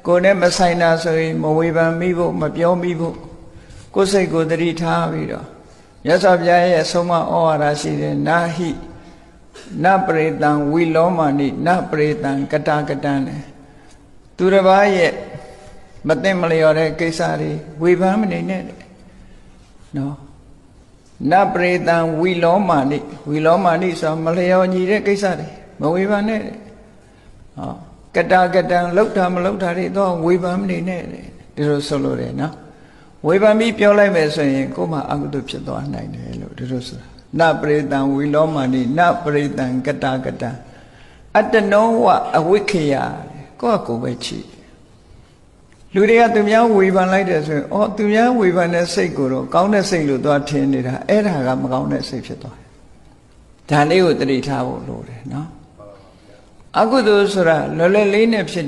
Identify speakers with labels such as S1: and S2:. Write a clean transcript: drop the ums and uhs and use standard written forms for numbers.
S1: ကိုယ်နဲ့မဆိုင်တာဆိုရင်မဝေဖန်မိဖို့မပြောမိဖို့ကိုယ်စိတ်ကိုသတိထားပြီးတော့မြတ်စွာဘုရားရဲ့ဆုံးမဩဝါဒရှိတယ်နာဟိနပရိတံဝီလောမာနိနပရိတံကတကတံနဲ့သူတစ်ပါးရဲ့မသိမလျော်တဲ့ကိစ္စတွေဝေဖန်မနေနဲ့နော်နပရိတံဝီလောမာနိဆိုမလျော်ညီတဲ့ကိစ္စတွေမဝေဖန်နဲ့ဟောကတကတံလောက်တာမလောက်တာတွေတော့ဝေဖန်မနေနဲ့ဒီလိုဆိုလို့တယ်နော်ဝေဖန်ပြီးပြောလိုက်မယ်ဆိုရင်ကိုယ်မှအကုသိုလ်ဖြစ်သွားနိုင်တယ်လို့ဒီလိုဆိုတာနပရိတံဝီလောမာနိနပရိတံကတကတံအတ္တနောဝအဝိခေယကိုယ့်ကိုယ်ပဲချီလူတွေကသူများဝေဖန်လိုက်တယ်ဆိုရင်အော်သူများဝေဖန်တဲ့စိတ်ကိုတော့ကောင်းတဲ့စိတ်လို့သွားထင်နေတာအဲ့ဒါကမကောင်းတဲ့စိတ်ဖြစ်သွားတယ်ဒါလေးကိုသတိထားဖို့လိုတယ်နော်အကုသိုလ်ဆိုတာလွယ်လွယ်လေးနဲ့ဖြစ်